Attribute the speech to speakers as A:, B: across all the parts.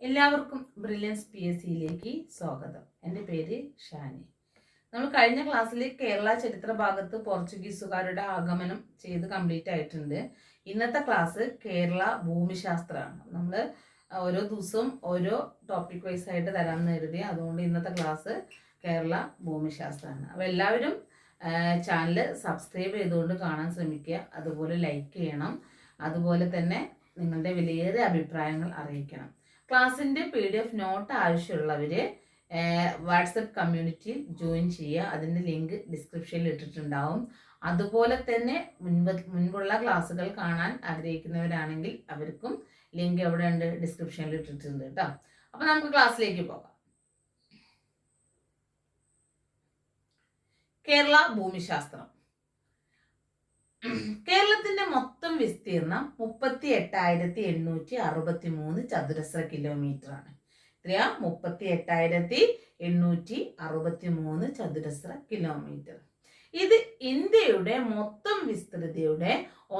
A: എല്ലാവർക്കും ബ്രില്യൻസ് PSCയിലേക്ക് സ്വാഗതം. എൻ്റെ പേര് ഷാനി. നമ്മൾ കഴിഞ്ഞ ക്ലാസ്സിൽ കേരള ചരിത്ര ഭാഗത്ത് പോർച്ചുഗീസുകാരുടെ ആഗമനം ചെയ്ത് കംപ്ലീറ്റ് ആയിട്ടുണ്ട്. ഇന്നത്തെ ക്ലാസ് കേരള ഭൂമിശാസ്ത്രമാണ്. നമ്മൾ ഓരോ ദിവസവും ഓരോ ടോപ്പിക് വൈസ് ആയിട്ട് തരാമെന്ന് കരുതി. അതുകൊണ്ട് ഇന്നത്തെ ക്ലാസ് കേരള ഭൂമിശാസ്ത്രമാണ്. അപ്പോൾ എല്ലാവരും ചാനൽ സബ്സ്ക്രൈബ് ചെയ്തുകൊണ്ട് കാണാൻ ശ്രമിക്കുക. അതുപോലെ ലൈക്ക് ചെയ്യണം. അതുപോലെ തന്നെ നിങ്ങളുടെ വിലയേറിയ അഭിപ്രായങ്ങൾ അറിയിക്കണം. ക്ലാസ്സിൻ്റെ PDF നോട്ട് ആവശ്യമുള്ളവർ വാട്സപ്പ് കമ്മ്യൂണിറ്റിയിൽ ജോയിൻ ചെയ്യുക. അതിൻ്റെ ലിങ്ക് ഡിസ്ക്രിപ്ഷനിൽ ഇട്ടിട്ടുണ്ടാവും. അതുപോലെ തന്നെ മുൻപുള്ള ക്ലാസ്സുകൾ കാണാൻ ആഗ്രഹിക്കുന്നവരാണെങ്കിൽ അവർക്കും ലിങ്ക് എവിടെ ഉണ്ട്, ഡിസ്ക്രിപ്ഷനിൽ ഇട്ടിട്ടുണ്ട് കേട്ടോ. അപ്പോൾ നമുക്ക് ക്ലാസ്സിലേക്ക് പോകാം. കേരള ഭൂമിശാസ്ത്രം. കേരളത്തിന്റെ മൊത്തം വിസ്തീർണം 38,863 ചതുരശ്ര കിലോമീറ്റർ ആണ്. എത്രയാ? 38,863 ചതുരശ്ര കിലോമീറ്റർ. ഇത് ഇന്ത്യയുടെ മൊത്തം വിസ്തൃതിയുടെ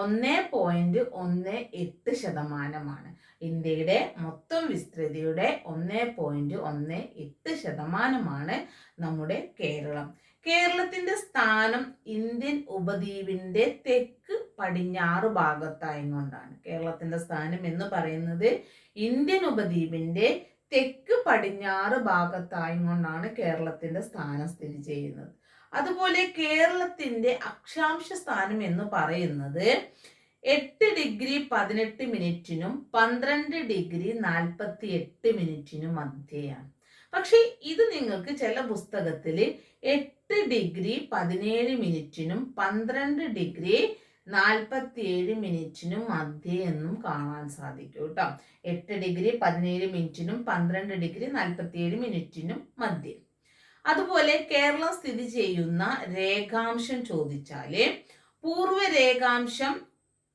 A: 1.18%. ഇന്ത്യയുടെ മൊത്തം വിസ്തൃതിയുടെ 1.18% നമ്മുടെ കേരളം. കേരളത്തിന്റെ സ്ഥാനം ഇന്ത്യൻ ഉപദ്വീപിന്റെ തെക്ക് പടിഞ്ഞാറ് ഭാഗത്തായതുകൊണ്ടാണ്. കേരളത്തിന്റെ സ്ഥാനം എന്ന് പറയുന്നത് ഇന്ത്യൻ ഉപദ്വീപിന്റെ തെക്ക് പടിഞ്ഞാറ് ഭാഗത്തായതുകൊണ്ടാണ് കേരളത്തിന്റെ സ്ഥാനം സ്ഥിതി ചെയ്യുന്നത്. അതുപോലെ കേരളത്തിന്റെ അക്ഷാംശ സ്ഥാനം എന്ന് പറയുന്നത് 8 ഡിഗ്രി 18 മിനിറ്റിനും 12 ഡിഗ്രി 48 മിനിറ്റിനും മധ്യയാണ്. പക്ഷെ ഇത് നിങ്ങൾക്ക് ചില പുസ്തകത്തിൽ 8 ഡിഗ്രി 17 മിനിറ്റിനും 12 ഡിഗ്രി 47 മിനിറ്റിനും മധ്യേ എന്നും കാണാൻ സാധിക്കും കേട്ടോ. 8 ഡിഗ്രി 17 മിനിറ്റിനും 12 ഡിഗ്രി 47 മിനിറ്റിനും മധ്യേ. അതുപോലെ കേരളം സ്ഥിതി ചെയ്യുന്ന രേഖാംശം ചോദിച്ചാല് പൂർവ്വ രേഖാംശം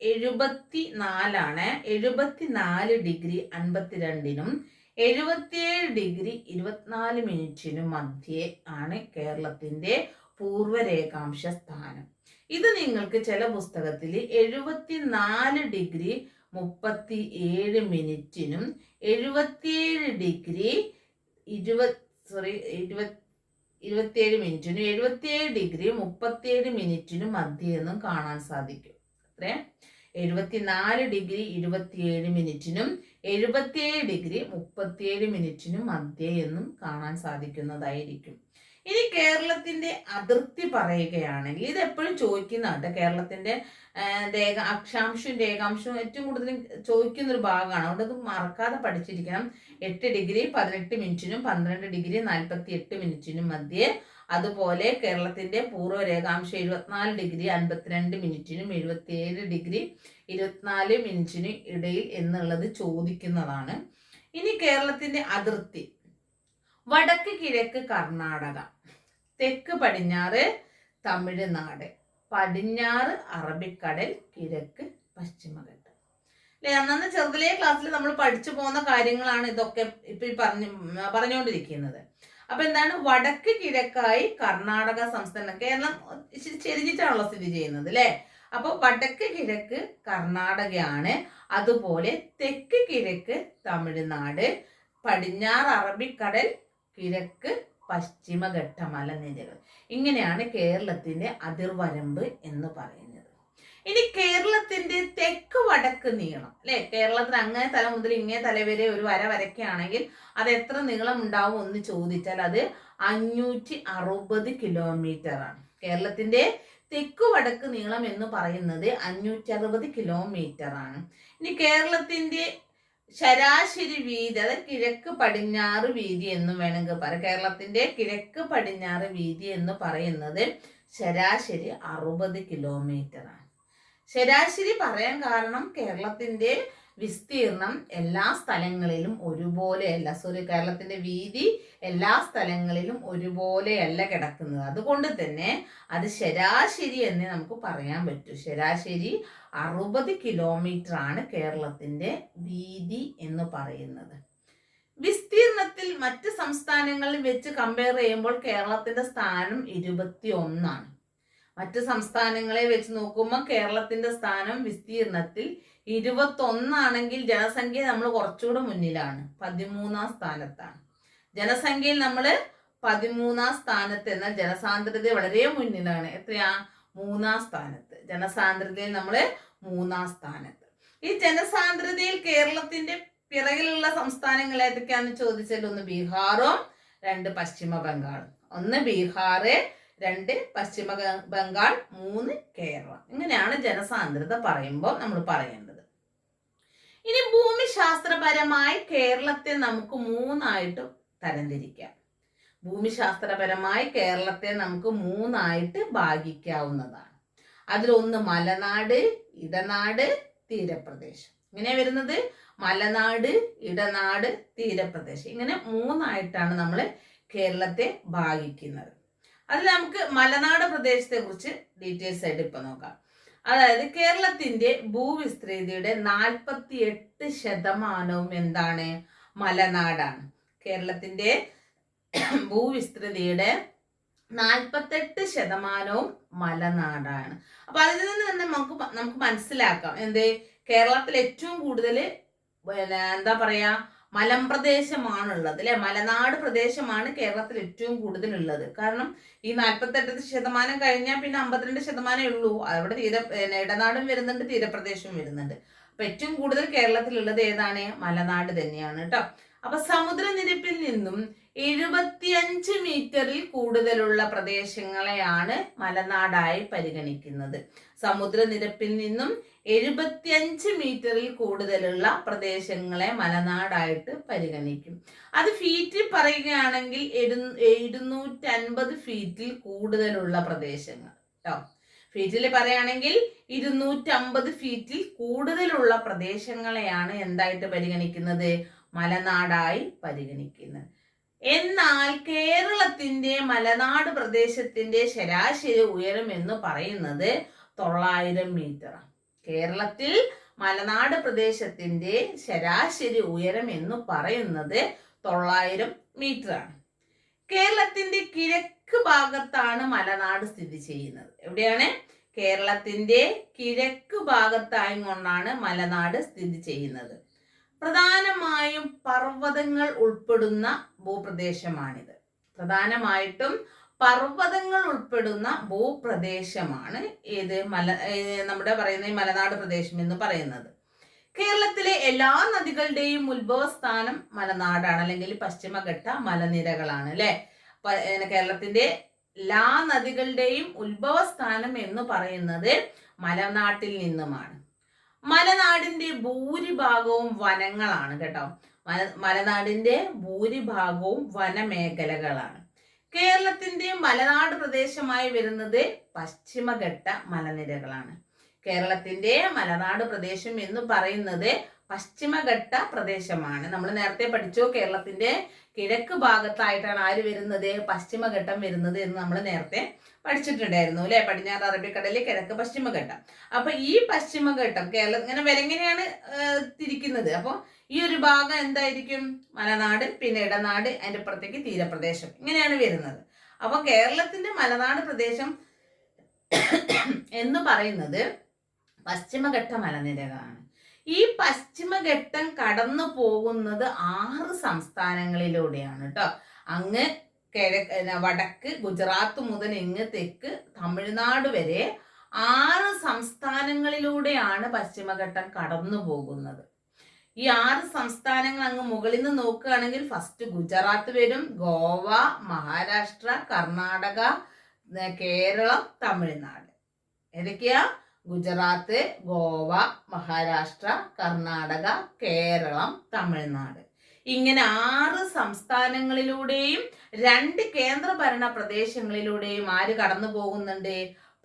A: 74 74 ഡിഗ്രി 52നും 77 ഡിഗ്രി 24 മിനിറ്റിനും മധ്യേ ആണ് കേരളത്തിന്റെ പൂർവ്വരേഖാംശ സ്ഥാനം. ഇത് നിങ്ങൾക്ക് ചില പുസ്തകത്തിൽ 74 ഡിഗ്രി 37 മിനിറ്റിനും 77 ഡിഗ്രി 27 മിനിറ്റിനും 77 ഡിഗ്രി 37 മിനിറ്റിനും മധ്യേ എന്നും കാണാൻ സാധിക്കും. അത്രേ 74 ഡിഗ്രി 27 മിനിറ്റിനും 77 ഡിഗ്രി 37 മിനിറ്റിനും മധ്യേ എന്നും കാണാൻ സാധിക്കുന്നതായിരിക്കും. ഇനി കേരളത്തിന്റെ അതിർത്തി പറയുകയാണെങ്കിൽ ഇത് എപ്പോഴും ചോദിക്കുന്നതാണ്. കേരളത്തിന്റെ അക്ഷാംശവും രേഖാംശവും ഏറ്റവും കൂടുതൽ ചോദിക്കുന്ന ഒരു ഭാഗമാണ്. അതുകൊണ്ട് അത് മറക്കാതെ പഠിച്ചിരിക്കണം. 8 ഡിഗ്രി 18 മിനിറ്റിനും 12 ഡിഗ്രി 48 മിനിറ്റിനും മധ്യേ. അതുപോലെ കേരളത്തിന്റെ പൂർവ്വ രേഖാംശം 74 ഡിഗ്രി 52 മിനിറ്റിനും 77 ഡിഗ്രി 24 മിനിറ്റിനും ഇടയിൽ എന്നുള്ളത് ചോദിക്കുന്നതാണ്. ഇനി കേരളത്തിന്റെ അതിർത്തി: വടക്ക് കിഴക്ക് കർണാടക, തെക്ക് പടിഞ്ഞാറ് തമിഴ്നാട്, പടിഞ്ഞാറ് അറബിക്കടൽ, കിഴക്ക് പശ്ചിമഘട്ടം. അല്ലെ, അന്നന്ന് ചെറുതിലേ ക്ലാസ്സിൽ നമ്മൾ പഠിച്ചു പോകുന്ന കാര്യങ്ങളാണ് ഇതൊക്കെ ഇപ്പൊ പറഞ്ഞുകൊണ്ടിരിക്കുന്നത്. അപ്പൊ എന്താണ്? വടക്ക് കിഴക്കായി കർണാടക സംസ്ഥാനം. കേരളം ഇച്ചിരി ചെരിഞ്ഞിട്ടാണല്ലോ സ്ഥിതി ചെയ്യുന്നത് അല്ലെ. അപ്പൊ വടക്ക് കിഴക്ക് കർണാടകയാണ്. അതുപോലെ തെക്ക് കിഴക്ക് തമിഴ്നാട്, പടിഞ്ഞാറ് അറബിക്കടൽ, കിഴക്ക് പശ്ചിമഘട്ട മലനിരകൾ. ഇങ്ങനെയാണ് കേരളത്തിന്റെ അതിർവരമ്പ് എന്ന് പറയുന്നത്. ഇനി കേരളത്തിന്റെ തെക്ക് വടക്ക് നീളം അല്ലെ, കേരളത്തിന് അങ്ങേ തല മുതൽ ഇങ്ങേ തല വരെ ഒരു വര വരയ്ക്കുകയാണെങ്കിൽ അത് എത്ര നീളം ഉണ്ടാവും എന്ന് ചോദിച്ചാൽ അത് 560 കിലോമീറ്റർ ആണ്. കേരളത്തിന്റെ തെക്ക് വടക്ക് നീളം എന്ന് പറയുന്നത് 560 കിലോമീറ്റർ ആണ്. ഇനി കേരളത്തിന്റെ ശരാശരി വീതി, അത് കിഴക്ക് പടിഞ്ഞാറ് വീതി എന്ന് വേണമെങ്കിൽ പറയാം. കേരളത്തിന്റെ കിഴക്ക് പടിഞ്ഞാറ് വീതി എന്ന് പറയുന്നത് ശരാശരി 60 കിലോമീറ്റർ ആണ്. ശരാശരി പറയാൻ കാരണം കേരളത്തിന്റെ വിസ്തീർണം എല്ലാ സ്ഥലങ്ങളിലും ഒരുപോലെയല്ല. കേരളത്തിന്റെ വീതി എല്ലാ സ്ഥലങ്ങളിലും ഒരുപോലെയല്ല കിടക്കുന്നത്. അതുകൊണ്ട് തന്നെ അത് ശരാശരി എന്നേ നമുക്ക് പറയാൻ പറ്റൂ. ശരാശരി 60 കിലോമീറ്റർ ആണ് കേരളത്തിന്റെ വീതി എന്ന് പറയുന്നത്. വിസ്തീർണത്തിൽ മറ്റ് സംസ്ഥാനങ്ങളിൽ വെച്ച് കമ്പയർ ചെയ്യുമ്പോൾ കേരളത്തിന്റെ സ്ഥാനം 21 ആണ്. മറ്റ് സംസ്ഥാനങ്ങളെ വെച്ച് നോക്കുമ്പോൾ കേരളത്തിന്റെ സ്ഥാനം വിസ്തീർണത്തിൽ 21 ജനസംഖ്യ നമ്മൾ കുറച്ചുകൂടെ മുന്നിലാണ്, 13ാം സ്ഥാനത്താണ്. ജനസംഖ്യയിൽ നമ്മൾ 13ാം സ്ഥാനത്ത്, എന്നാൽ ജനസാന്ദ്രത വളരെ മുന്നിലാണ്. എത്രയാ? 3ാം സ്ഥാനത്ത്. ജനസാന്ദ്രതയിൽ നമ്മൾ 3ാം സ്ഥാനത്ത്. ഈ ജനസാന്ദ്രതയിൽ കേരളത്തിന്റെ പിറകിലുള്ള സംസ്ഥാനങ്ങൾ ഏതൊക്കെയാണെന്ന് ചോദിച്ചാൽ 1 ബീഹാറും 2 പശ്ചിമ ബംഗാളും. 1 ബീഹാർ, 2 പശ്ചിമ ബംഗാൾ, 3 കേരളം. ഇങ്ങനെയാണ് ജനസാന്ദ്രത പറയുമ്പോൾ നമ്മൾ പറയേണ്ടത്. ഇനി ഭൂമിശാസ്ത്രപരമായി കേരളത്തെ നമുക്ക് 3ആയിട്ട് തരംതിരിക്കാം. ഭൂമിശാസ്ത്രപരമായി കേരളത്തെ നമുക്ക് 3ആയിട്ട് ഭാഗിക്കാവുന്നതാണ്. അതിലൊന്ന് മലനാട്, ഇടനാട്, തീരപ്രദേശം. ഇങ്ങനെ വരുന്നത് മലനാട്, ഇടനാട്, തീരപ്രദേശം. ഇങ്ങനെ 3ആയിട്ടാണ് നമ്മൾ കേരളത്തെ ഭാഗിക്കുന്നത്. അതിൽ നമുക്ക് മലനാട് പ്രദേശത്തെ കുറിച്ച് ഡീറ്റെയിൽസ് ആയിട്ട് ഇപ്പൊ നോക്കാം. അതായത് കേരളത്തിന്റെ ഭൂവിസ്തൃതിയുടെ 48% എന്താണ്? മലനാടാണ്. കേരളത്തിന്റെ ഭൂവിസ്തൃതിയുടെ 48% മലനാടാണ്. അപ്പൊ അതിൽ നിന്ന് തന്നെ നമുക്ക് മനസ്സിലാക്കാം എന്ത്? കേരളത്തിൽ ഏറ്റവും കൂടുതൽ എന്താ പറയാ മലമ്പ്രദേശമാണുള്ളത് അല്ലെ, മലനാട് പ്രദേശമാണ് കേരളത്തിൽ ഏറ്റവും കൂടുതൽ ഉള്ളത്. കാരണം ഈ 48% കഴിഞ്ഞാൽ പിന്നെ 52% ഉള്ളൂ. അവിടെ ഇടനാടും വരുന്നുണ്ട്, തീരപ്രദേശവും വരുന്നുണ്ട്. അപ്പൊ ഏറ്റവും കൂടുതൽ കേരളത്തിലുള്ളത് ഏതാണ്? മലനാട് തന്നെയാണ് കേട്ടോ. അപ്പൊ സമുദ്രനിരപ്പിൽ നിന്നും 75 മീറ്ററിൽ കൂടുതലുള്ള പ്രദേശങ്ങളെയാണ് മലനാടായി പരിഗണിക്കുന്നത്. സമുദ്രനിരപ്പിൽ നിന്നും 75 മീറ്ററിൽ കൂടുതലുള്ള പ്രദേശങ്ങളെ മലനാടായിട്ട് പരിഗണിക്കും. അത് ഫീറ്റിൽ പറയുകയാണെങ്കിൽ 250 ഫീറ്റിൽ കൂടുതലുള്ള പ്രദേശങ്ങൾ കേട്ടോ. ഫീറ്റിൽ പറയുകയാണെങ്കിൽ 250 ഫീറ്റിൽ കൂടുതലുള്ള പ്രദേശങ്ങളെയാണ് എന്തായിട്ട് പരിഗണിക്കുന്നത്? മലനാടായി പരിഗണിക്കുന്നത്. എന്നാൽ കേരളത്തിന്റെ മലനാട് പ്രദേശത്തിന്റെ ശരാശരി ഉയരം എന്ന് പറയുന്നത് 900 മീറ്ററാണ്. കേരളത്തിൽ മലനാട് പ്രദേശത്തിന്റെ ശരാശരി ഉയരം എന്ന് പറയുന്നത് 900 മീറ്ററാണ്. കേരളത്തിന്റെ കിഴക്ക് ഭാഗത്താണ് മലനാട് സ്ഥിതി ചെയ്യുന്നത്. എവിടെയാണ്? കേരളത്തിന്റെ കിഴക്ക് ഭാഗത്തായി കൊണ്ടാണ് മലനാട് സ്ഥിതി ചെയ്യുന്നത്. പ്രധാനമായും പർവ്വതങ്ങൾ ഉൾപ്പെടുന്ന ഭൂപ്രദേശമാണിത്. പ്രധാനമായിട്ടും പർവ്വതങ്ങൾ ഉൾപ്പെടുന്ന ഭൂപ്രദേശമാണ് ഏത്? നമ്മുടെ പറയുന്ന ഈ മലനാട് പ്രദേശം എന്ന് പറയുന്നത്. കേരളത്തിലെ എല്ലാ നദികളുടെയും ഉത്ഭവസ്ഥാനം മലനാടാണ്, അല്ലെങ്കിൽ പശ്ചിമഘട്ട മലനിരകളാണ് അല്ലെ. കേരളത്തിന്റെ എല്ലാ നദികളുടെയും ഉത്ഭവസ്ഥാനം എന്ന് പറയുന്നത് മലനാട്ടിൽ നിന്നുമാണ്. മലനാടിന്റെ ഭൂരിഭാഗവും വനങ്ങളാണ് കേട്ടോ. മലനാടിന്റെ ഭൂരിഭാഗവും വനമേഖലകളാണ്. കേരളത്തിന്റെ മലനാട് പ്രദേശമായി വരുന്നത് പശ്ചിമഘട്ട മലനിരകളാണ്. കേരളത്തിന്റെ മലനാട് പ്രദേശം എന്ന് പറയുന്നത് പശ്ചിമഘട്ട പ്രദേശമാണ്. നമ്മൾ നേരത്തെ പഠിച്ചു, കേരളത്തിന്റെ കിഴക്ക് ഭാഗത്തായിട്ടാണ് ആര് വരുന്നത്? പശ്ചിമഘട്ടം വരുന്നത് എന്ന് നമ്മൾ നേരത്തെ പഠിച്ചിട്ടുണ്ടായിരുന്നു അല്ലെ. പടിഞ്ഞാറ് അറബിക്കടലിൽ കിഴക്ക് പശ്ചിമഘട്ടം. അപ്പൊ ഈ പശ്ചിമഘട്ടം കേരളം ഇങ്ങനെ വിലങ്ങനെയാണ് തിരിക്കുന്നത്. അപ്പൊ ഈ ഒരു ഭാഗം എന്തായിരിക്കും? മലനാട്, പിന്നെ ഇടനാട്, അതിന്റെ പുറത്തേക്ക് തീരപ്രദേശം, ഇങ്ങനെയാണ് വരുന്നത്. അപ്പൊ കേരളത്തിന്റെ മലനാട് പ്രദേശം എന്ന് പറയുന്നത് പശ്ചിമഘട്ട മലനിരകളാണ്. ഈ പശ്ചിമഘട്ടം കടന്നു പോകുന്നത് 6 സംസ്ഥാനങ്ങളിലൂടെയാണ് കേട്ടോ. അങ്ങ് വടക്ക് ഗുജറാത്ത് മുതൽ ഇങ്ങ് തെക്ക് തമിഴ്നാട് വരെ 6 സംസ്ഥാനങ്ങളിലൂടെയാണ് പശ്ചിമഘട്ടം കടന്നു പോകുന്നത്. ഈ 6 സംസ്ഥാനങ്ങൾ അങ്ങ് മുകളിൽ നിന്ന് നോക്കുകയാണെങ്കിൽ ഫസ്റ്റ് ഗുജറാത്ത് വരും, ഗോവ, മഹാരാഷ്ട്ര, കർണാടക, കേരളം, തമിഴ്നാട്. ഏതൊക്കെയാ? ഗുജറാത്ത്, ഗോവ, മഹാരാഷ്ട്ര, കർണാടക, കേരളം, തമിഴ്നാട്. ഇങ്ങനെ 6 സംസ്ഥാനങ്ങളിലൂടെയും 2 കേന്ദ്രഭരണ പ്രദേശങ്ങളിലൂടെയും ആര് കടന്നു പോകുന്നുണ്ട്?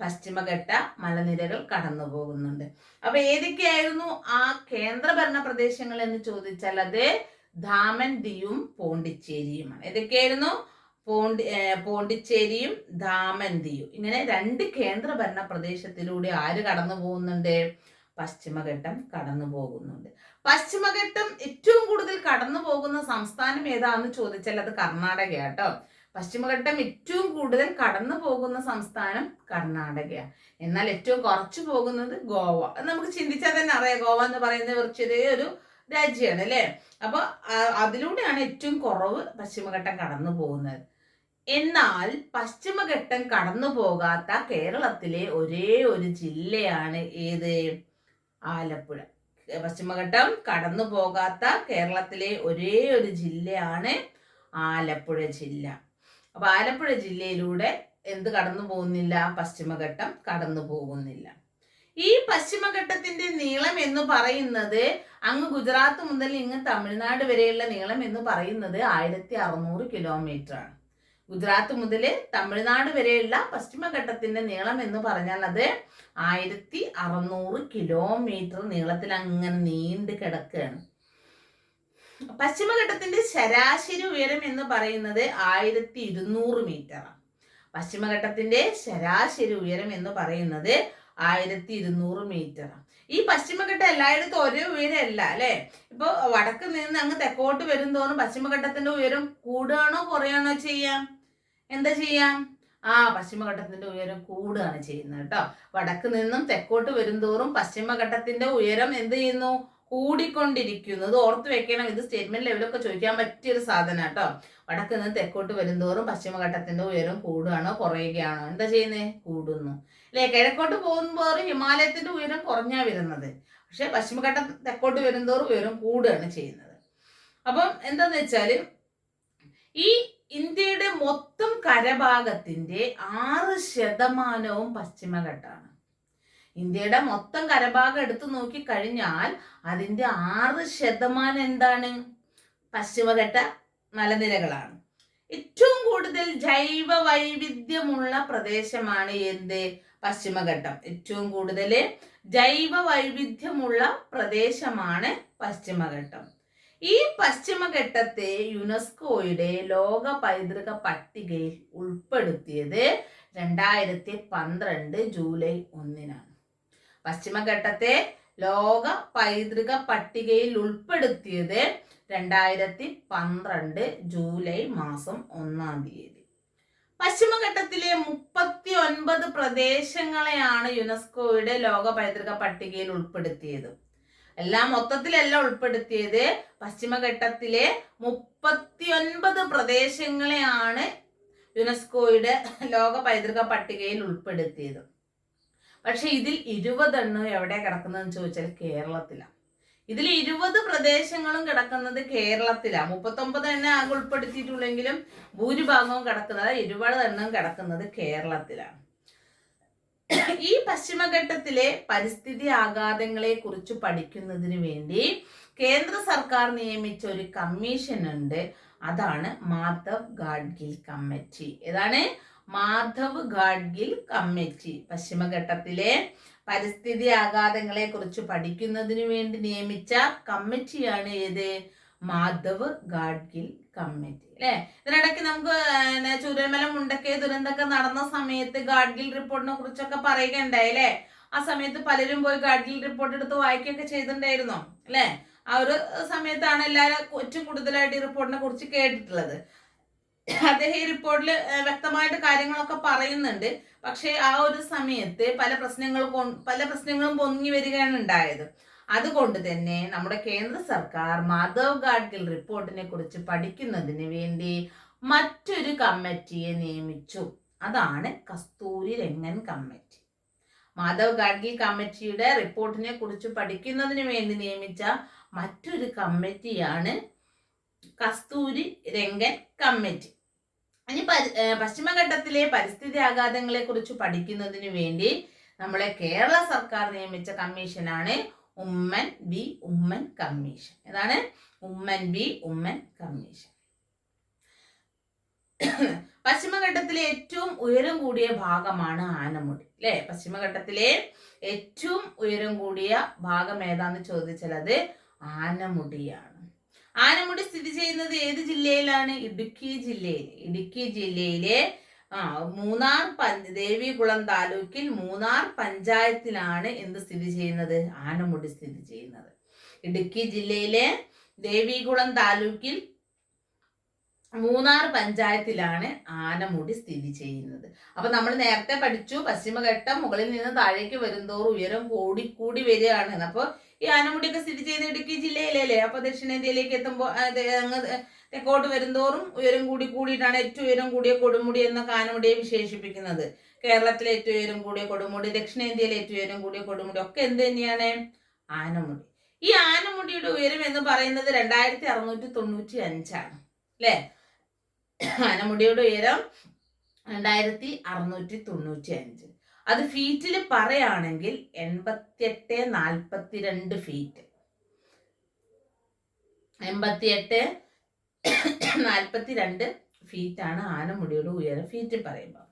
A: പശ്ചിമഘട്ട മലനിരകൾ കടന്നു പോകുന്നുണ്ട്. അപ്പൊ ഏതൊക്കെയായിരുന്നു ആ കേന്ദ്രഭരണ പ്രദേശങ്ങൾ എന്ന് ചോദിച്ചാൽ അത് ദാമൻ, ദിയും പോണ്ടിച്ചേരിയുമാണ്. ഏതൊക്കെയായിരുന്നു? പോണ്ടിച്ചേരിയും ദാമൻ, ദിയും. ഇങ്ങനെ 2 കേന്ദ്രഭരണ പ്രദേശത്തിലൂടെ ആര് കടന്നു പോകുന്നുണ്ട്? പശ്ചിമഘട്ടം കടന്നു പോകുന്നുണ്ട്. പശ്ചിമഘട്ടം ഏറ്റവും കൂടുതൽ കടന്നു പോകുന്ന സംസ്ഥാനം ഏതാന്ന് ചോദിച്ചാൽ അത് കർണാടക കേട്ടോ. പശ്ചിമഘട്ടം ഏറ്റവും കൂടുതൽ കടന്നു പോകുന്ന സംസ്ഥാനം കർണാടകയാണ്. എന്നാൽ ഏറ്റവും കുറച്ചു പോകുന്നത് ഗോവ. അത് നമുക്ക് ചിന്തിച്ചാൽ തന്നെ അറിയാം, ഗോവ എന്ന് പറയുന്ന ചെറിയൊരു രാജ്യമാണ് അല്ലേ. അപ്പൊ അതിലൂടെയാണ് ഏറ്റവും കുറവ് പശ്ചിമഘട്ടം കടന്നു പോകുന്നത്. എന്നാൽ പശ്ചിമഘട്ടം കടന്നു പോകാത്ത കേരളത്തിലെ ഒരേ ഒരു ജില്ലയാണ് ഏത്? ആലപ്പുഴ. പശ്ചിമഘട്ടം കടന്നു പോകാത്ത കേരളത്തിലെ ഒരേ ഒരു ജില്ലയാണ് ആലപ്പുഴ ജില്ല. അപ്പൊ ആലപ്പുഴ ജില്ലയിലൂടെ എന്ത് കടന്നു പോകുന്നില്ല? പശ്ചിമഘട്ടം കടന്നു പോകുന്നില്ല. ഈ പശ്ചിമഘട്ടത്തിന്റെ നീളം എന്ന് പറയുന്നത് അങ്ങ് ഗുജറാത്ത് മുതൽ ഇങ്ങ് തമിഴ്നാട് വരെയുള്ള നീളം എന്ന് പറയുന്നത് 1600 കിലോമീറ്റർ ആണ്. ഗുജറാത്ത് മുതൽ തമിഴ്നാട് വരെയുള്ള പശ്ചിമഘട്ടത്തിന്റെ നീളം എന്ന് പറഞ്ഞാൽ അത് 1600 കിലോമീറ്റർ നീളത്തിൽ അങ്ങനെ നീണ്ടു കിടക്കുകയാണ്. പശ്ചിമഘട്ടത്തിന്റെ ശരാശരി ഉയരം എന്ന് പറയുന്നത് 1200 മീറ്റർ ആണ്. പശ്ചിമഘട്ടത്തിന്റെ ശരാശരി ഉയരം എന്ന് പറയുന്നത് 1200 മീറ്റർ ആണ്. ഈ പശ്ചിമഘട്ടം എല്ലായിടത്തും ഒരേ ഉയരമല്ല അല്ലെ. ഇപ്പൊ വടക്ക് നിന്ന് അങ്ങ് തെക്കോട്ട് വരും തോറും പശ്ചിമഘട്ടത്തിന്റെ ഉയരം കൂടുകയാണോ കുറയാണോ ചെയ്യാം? എന്താ ചെയ്യാം? പശ്ചിമഘട്ടത്തിന്റെ ഉയരം കൂടുകയാണ് ചെയ്യുന്നത് കേട്ടോ. വടക്ക് നിന്നും തെക്കോട്ട് വരും തോറും പശ്ചിമഘട്ടത്തിന്റെ ഉയരം എന്ത് ചെയ്യുന്നു? കൂടിക്കൊണ്ടിരിക്കുന്നു. ഇത് ഓർത്ത് വെക്കണം. ഇത് സ്റ്റേറ്റ്മെന്റ് ലെവലൊക്കെ ചോദിക്കാൻ പറ്റിയൊരു സാധനം കേട്ടോ. വടക്ക് നിന്ന് തെക്കോട്ട് വരും തോറും പശ്ചിമഘട്ടത്തിന്റെ ഉയരം കൂടുകയാണോ കുറയുകയാണോ? എന്താ ചെയ്യുന്നത്? കൂടുന്നു അല്ലെ. കിഴക്കോട്ട് പോകുമ്പോൾ ഹിമാലയത്തിന്റെ ഉയരം കുറഞ്ഞാ വരുന്നത്. പക്ഷെ പശ്ചിമഘട്ടം തെക്കോട്ട് വരും തോറും ഉയരം കൂടുകയാണ് ചെയ്യുന്നത്. അപ്പം എന്താന്ന് വെച്ചാല് ഈ ഇന്ത്യയുടെ മൊത്തം കരഭാഗത്തിന്റെ 6% പശ്ചിമഘട്ടമാണ്. ഇന്ത്യയുടെ മൊത്തം കരഭാഗം എടുത്തു നോക്കി കഴിഞ്ഞാൽ അതിന്റെ 6% എന്താണ്? പശ്ചിമഘട്ട മലനിരകളാണ്. ഏറ്റവും കൂടുതൽ ജൈവ വൈവിധ്യമുള്ള പ്രദേശമാണ് എന്ത്? പശ്ചിമഘട്ടം. ഏറ്റവും കൂടുതൽ ജൈവ വൈവിധ്യമുള്ള പ്രദേശമാണ് പശ്ചിമഘട്ടം. ഈ പശ്ചിമഘട്ടത്തെ യുനെസ്കോയുടെ ലോക പൈതൃക പട്ടികയിൽ ഉൾപ്പെടുത്തിയത് 2012 ജൂലൈ 1-നാണ്. പശ്ചിമഘട്ടത്തെ ലോക പൈതൃക പട്ടികയിൽ ഉൾപ്പെടുത്തിയത് 2012 ജൂലൈ മാസം 1-ാം തീയതി. പശ്ചിമഘട്ടത്തിലെ 39 പ്രദേശങ്ങളെയാണ് യുനെസ്കോയുടെ ലോക പൈതൃക പട്ടികയിൽ ഉൾപ്പെടുത്തിയത്. മൊത്തത്തിലല്ല ഉൾപ്പെടുത്തിയത്. പശ്ചിമഘട്ടത്തിലെ 39 പ്രദേശങ്ങളെയാണ് യുനെസ്കോയുടെ ലോക പൈതൃക പട്ടികയിൽ ഉൾപ്പെടുത്തിയത്. പക്ഷെ ഇതിൽ 20 എണ്ണം എവിടെ കിടക്കുന്നതെന്ന് ചോദിച്ചാൽ കേരളത്തിലാണ്. ഇതിൽ 20 പ്രദേശങ്ങളും കിടക്കുന്നത് കേരളത്തിലാണ്. 39 എണ്ണം ആകെ ഉൾപ്പെടുത്തിയിട്ടുള്ളെങ്കിലും ഭൂരിഭാഗവും കിടക്കുന്നത് 20 എണ്ണം കിടക്കുന്നത് കേരളത്തിലാണ്. ഈ പശ്ചിമഘട്ടത്തിലെ പരിസ്ഥിതി ആഘാതങ്ങളെ കുറിച്ച് പഠിക്കുന്നതിന് വേണ്ടി കേന്ദ്ര സർക്കാർ നിയമിച്ച ഒരു കമ്മീഷൻ ഉണ്ട്. അതാണ് മാധവ് ഗാഡ്ഗിൽ കമ്മിറ്റി. ഏതാണ്? മാധവ് ഗാഡ്ഗിൽ കമ്മിറ്റി. പശ്ചിമഘട്ടത്തിലെ പരിസ്ഥിതി ആഘാതങ്ങളെ കുറിച്ച് പഠിക്കുന്നതിന് വേണ്ടി നിയമിച്ച കമ്മിറ്റിയാണ് ഏത്? മാധവ് ഗാഡ്ഗിൽ കമ്മിറ്റി അല്ലെ. ഇതിനിടയ്ക്ക് നമുക്ക് ചൂരൽമല മുണ്ടക്കൈ ദുരന്തമൊക്കെ നടന്ന സമയത്ത് ഗാഡ്ഗിൽ റിപ്പോർട്ടിനെ കുറിച്ചൊക്കെ പറയുകയുണ്ടായി അല്ലെ. ആ സമയത്ത് പലരും പോയി ഗാഡ്ഗിൽ റിപ്പോർട്ട് എടുത്ത് വായിക്കുകയൊക്കെ ചെയ്തിട്ടുണ്ടായിരുന്നോ അല്ലെ. ആ ഒരു സമയത്താണ് എല്ലാവരും ഏറ്റവും കൂടുതലായിട്ട് ഈ റിപ്പോർട്ടിനെ കുറിച്ച് കേട്ടിട്ടുള്ളത്. അദ്ദേഹം ഈ റിപ്പോർട്ടിൽ വ്യക്തമായിട്ട് കാര്യങ്ങളൊക്കെ പറയുന്നുണ്ട്. പക്ഷെ ആ ഒരു സമയത്ത് പല പ്രശ്നങ്ങളും പൊങ്ങി വരികയാണ് ഉണ്ടായത്. അതുകൊണ്ട് തന്നെ നമ്മുടെ കേന്ദ്ര സർക്കാർ മാധവ് ഗാഡ്ഗിൽ റിപ്പോർട്ടിനെ കുറിച്ച് പഠിക്കുന്നതിന് വേണ്ടി മറ്റൊരു കമ്മിറ്റിയെ നിയമിച്ചു. അതാണ് കസ്തൂരി രംഗൻ കമ്മിറ്റി. മാധവ് ഗാഡ്ഗിൽ കമ്മിറ്റിയുടെ റിപ്പോർട്ടിനെ കുറിച്ച് പഠിക്കുന്നതിന് വേണ്ടി നിയമിച്ച മറ്റൊരു കമ്മിറ്റിയാണ് കസ്തൂരി രംഗൻ കമ്മിറ്റി. ഇനി പശ്ചിമഘട്ടത്തിലെ പരിസ്ഥിതി ആഘാതങ്ങളെ കുറിച്ച് പഠിക്കുന്നതിന് വേണ്ടി നമ്മളെ കേരള സർക്കാർ നിയമിച്ച കമ്മീഷനാണ് ഉമ്മൻ ബി ഉമ്മൻ കമ്മീഷൻ. ഏതാണ്? Oommen B Oommen commission. പശ്ചിമഘട്ടത്തിലെ ഏറ്റവും ഉയരം കൂടിയ ഭാഗമാണ് ആനമുടി അല്ലെ. പശ്ചിമഘട്ടത്തിലെ ഏറ്റവും ഉയരം കൂടിയ ഭാഗം ഏതാന്ന് ചോദിച്ചാൽ അത് ആനമുടിയാണ്. ആനമുടി സ്ഥിതി ചെയ്യുന്നത് ഏത് ജില്ലയിലാണ്? ഇടുക്കി ജില്ലയിൽ. ഇടുക്കി ജില്ലയിലെ ദേവികുളം താലൂക്കിൽ മൂന്നാർ പഞ്ചായത്തിലാണ് എന്ത് സ്ഥിതി ചെയ്യുന്നത്? ആനമുടി സ്ഥിതി ചെയ്യുന്നത്. ഇടുക്കി ജില്ലയിലെ ദേവികുളം താലൂക്കിൽ മൂന്നാർ പഞ്ചായത്തിലാണ് ആനമുടി സ്ഥിതി ചെയ്യുന്നത്. അപ്പൊ നമ്മൾ നേരത്തെ പഠിച്ചു പശ്ചിമഘട്ടം മുകളിൽ നിന്ന് താഴേക്ക് വരുന്തോറും ഉയരം കൂടി വരികയാണ്. അപ്പൊ ഈ ആനമുടിയൊക്കെ സ്ഥിതി ചെയ്യുന്ന ഇടുക്കി ജില്ലയിലല്ലേ. അപ്പൊ ദക്ഷിണേന്ത്യയിലേക്ക് എത്തുമ്പോൾ തെക്കോട്ട് വരുന്തോറും ഉയരം കൂടിയിട്ടാണ് ഏറ്റവും ഉയരം കൂടിയ കൊടുമുടി എന്ന ആനമുടിയെ വിശേഷിപ്പിക്കുന്നത്. കേരളത്തിലെ ഏറ്റവും ഉയരം കൂടിയ കൊടുമുടി, ദക്ഷിണേന്ത്യയിലെ ഏറ്റവും ഉയരം കൂടിയ കൊടുമുടി ഒക്കെ എന്ത് തന്നെയാണ്? ആനമുടി. ഈ ആനമുടിയുടെ ഉയരം എന്ന് പറയുന്നത് 2695 അല്ലെ. ആനമുടിയുടെ ഉയരം 2695. അത് ഫീറ്റിൽ പറയുകയാണെങ്കിൽ 8842 ഫീറ്റ്. 8842 ഫീറ്റാണ് ആനമുടിയുടെ ഉയരം ഫീറ്റിൽ പറയുമ്പോൾ.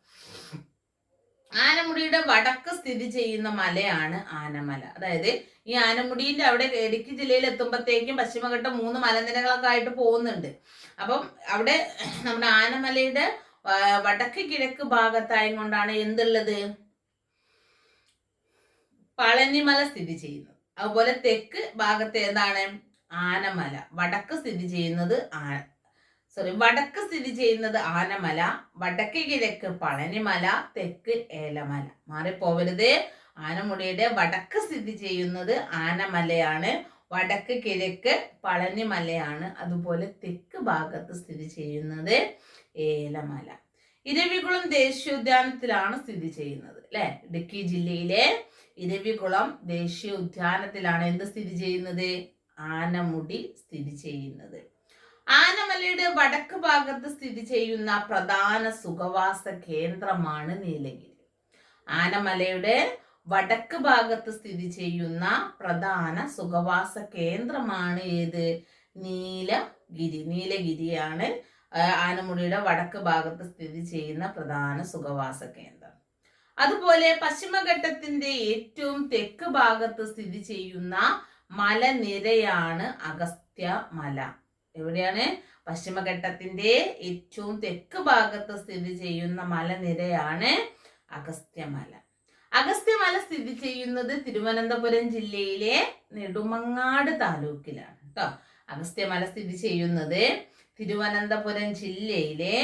A: ആനമുടിയുടെ വടക്ക് സ്ഥിതി ചെയ്യുന്ന മലയാണ് ആനമല. അതായത് ഈ ആനമുടിന്റെ അവിടെ ഇടുക്കി ജില്ലയിൽ എത്തുമ്പോഴത്തേക്കും പശ്ചിമഘട്ടം 3 മലനിരകളൊക്കെ ആയിട്ട് പോകുന്നുണ്ട്. അപ്പം അവിടെ നമ്മുടെ ആനമലയുടെ വടക്ക് കിഴക്ക് ഭാഗത്തായും കൊണ്ടാണ് എന്തുള്ളത്? പളനിമല സ്ഥിതി ചെയ്യുന്നത്. അതുപോലെ തെക്ക് ഭാഗത്ത് എന്താണ്? ആനമല. വടക്ക് സ്ഥിതി ചെയ്യുന്നത് ആനമല, വടക്ക് കിഴക്ക് പളനിമല, തെക്ക് ഏലമല. മാറിപ്പോവരുത്. ആനമുടിയുടെ വടക്ക് സ്ഥിതി ചെയ്യുന്നത് ആനമലയാണ്, വടക്ക് കിഴക്ക് പളനിമലയാണ്, അതുപോലെ തെക്ക് ഭാഗത്ത് സ്ഥിതി ചെയ്യുന്നത് ഏലമല. ഇരവികുളം ദേശീയോദ്യാനത്തിലാണ് സ്ഥിതി ചെയ്യുന്നത് അല്ലെ. ഇടുക്കി ജില്ലയിലെ ഇരവികുളം ദേശീയോദ്യാനത്തിലാണ് എന്ത് സ്ഥിതി ചെയ്യുന്നത്? ആനമുടി സ്ഥിതി ചെയ്യുന്നത്. ആനമലയുടെ വടക്ക് ഭാഗത്ത് സ്ഥിതി ചെയ്യുന്ന പ്രധാന സുഖവാസ കേന്ദ്രമാണ് നീലഗിരി. ആനമലയുടെ വടക്ക് ഭാഗത്ത് സ്ഥിതി ചെയ്യുന്ന പ്രധാന സുഖവാസ കേന്ദ്രമാണ് ഏത്? നീലഗിരിയാണ് ആനമുടിയുടെ വടക്ക് ഭാഗത്ത് സ്ഥിതി ചെയ്യുന്ന പ്രധാന സുഖവാസ കേന്ദ്രം. അതുപോലെ പശ്ചിമഘട്ടത്തിന്റെ ഏറ്റവും തെക്ക് ഭാഗത്ത് സ്ഥിതി ചെയ്യുന്ന മലനിരയാണ് അഗസ്ത്യമല. എവിടെയാണ്? പശ്ചിമഘട്ടത്തിന്റെ ഏറ്റവും തെക്ക് ഭാഗത്ത് സ്ഥിതി ചെയ്യുന്ന മലനിരയാണ് അഗസ്ത്യമല. അഗസ്ത്യമല സ്ഥിതി ചെയ്യുന്നത് തിരുവനന്തപുരം ജില്ലയിലെ നെടുമങ്ങാട് താലൂക്കിലാണ് കേട്ടോ. അഗസ്ത്യമല സ്ഥിതി ചെയ്യുന്നത് തിരുവനന്തപുരം ജില്ലയിലെ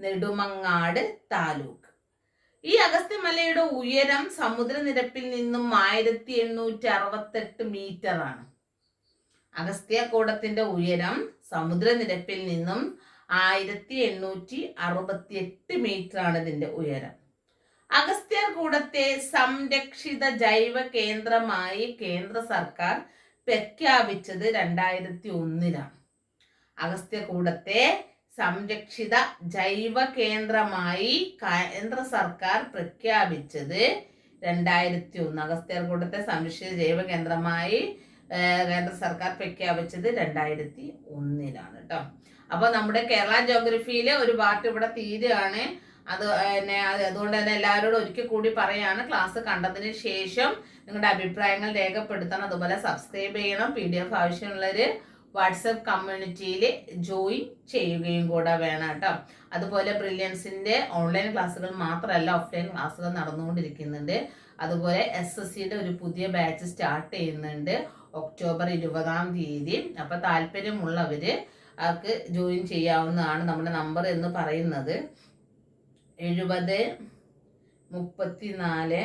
A: നെടുമങ്ങാട് താലൂക്ക്. ഈ അഗസ്ത്യമലയുടെ ഉയരം സമുദ്രനിരപ്പിൽ നിന്നും 1868 മീറ്റർ ആണ്. അഗസ്ത്യകൂടത്തിന്റെ ഉയരം സമുദ്രനിരപ്പിൽ നിന്നും 1868 മീറ്റർ ആണ് ഇതിന്റെ ഉയരം. അഗസ്ത്യകൂടത്തെ സംരക്ഷിത ജൈവ കേന്ദ്രമായി കേന്ദ്ര സർക്കാർ പ്രഖ്യാപിച്ചത് 2001 അഗസ്ത്യകൂടത്തെ സംരക്ഷിത ജൈവ കേന്ദ്രമായി കേന്ദ്ര സർക്കാർ പ്രഖ്യാപിച്ചത് 2001. അഗസ്ത്യകൂടത്തെ സംരക്ഷിത ജൈവ കേന്ദ്രമായി കേന്ദ്ര സർക്കാർ പ്രഖ്യാപിച്ചത് 2001 കേട്ടോ. അപ്പൊ നമ്മുടെ കേരള ജോഗ്രഫിയിലെ ഒരു പാർട്ട് ഇവിടെ തീരുകയാണ്. അതുകൊണ്ട് തന്നെ എല്ലാവരോടും ഒരിക്കൽ കൂടി പറയാണ്, ക്ലാസ് കണ്ടതിന് ശേഷം നിങ്ങളുടെ അഭിപ്രായങ്ങൾ രേഖപ്പെടുത്തണം. അതുപോലെ സബ്സ്ക്രൈബ് ചെയ്യണം. PDF ആവശ്യമുള്ളവര് വാട്സപ്പ് കമ്മ്യൂണിറ്റിയിൽ ജോയിൻ ചെയ്യുകയും കൂടെ വേണം കേട്ടോ. അതുപോലെ ബ്രില്യൻസിന്റെ ഓൺലൈൻ ക്ലാസ്സുകൾ മാത്രമല്ല, ഓഫ്ലൈൻ ക്ലാസ്സുകൾ നടന്നുകൊണ്ടിരിക്കുന്നുണ്ട്. അതുപോലെ SSCയുടെ ഒരു പുതിയ ബാച്ച് സ്റ്റാർട്ട് ചെയ്യുന്നുണ്ട് ഒക്ടോബർ 20 അപ്പൊ താല്പര്യമുള്ളവര് അവർക്ക് ജോയിൻ ചെയ്യാവുന്നതാണ്. നമ്മുടെ നമ്പർ എന്ന് പറയുന്നത് 70 34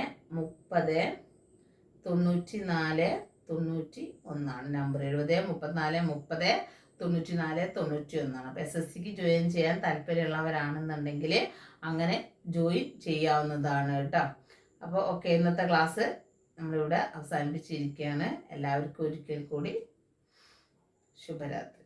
A: 30 94 91 നമ്പർ. 70 34 30 94 91. അപ്പൊ SSCക്ക് ജോയിൻ ചെയ്യാൻ താല്പര്യമുള്ളവരാണെന്നുണ്ടെങ്കിൽ അങ്ങനെ ജോയിൻ ചെയ്യാവുന്നതാണ് കേട്ടോ. അപ്പോൾ ഓക്കെ, ഇന്നത്തെ ക്ലാസ് നമ്മളിവിടെ അവസാനിപ്പിച്ചിരിക്കുകയാണ്. എല്ലാവർക്കും ഒരിക്കൽ കൂടി ശുഭരാത്രി.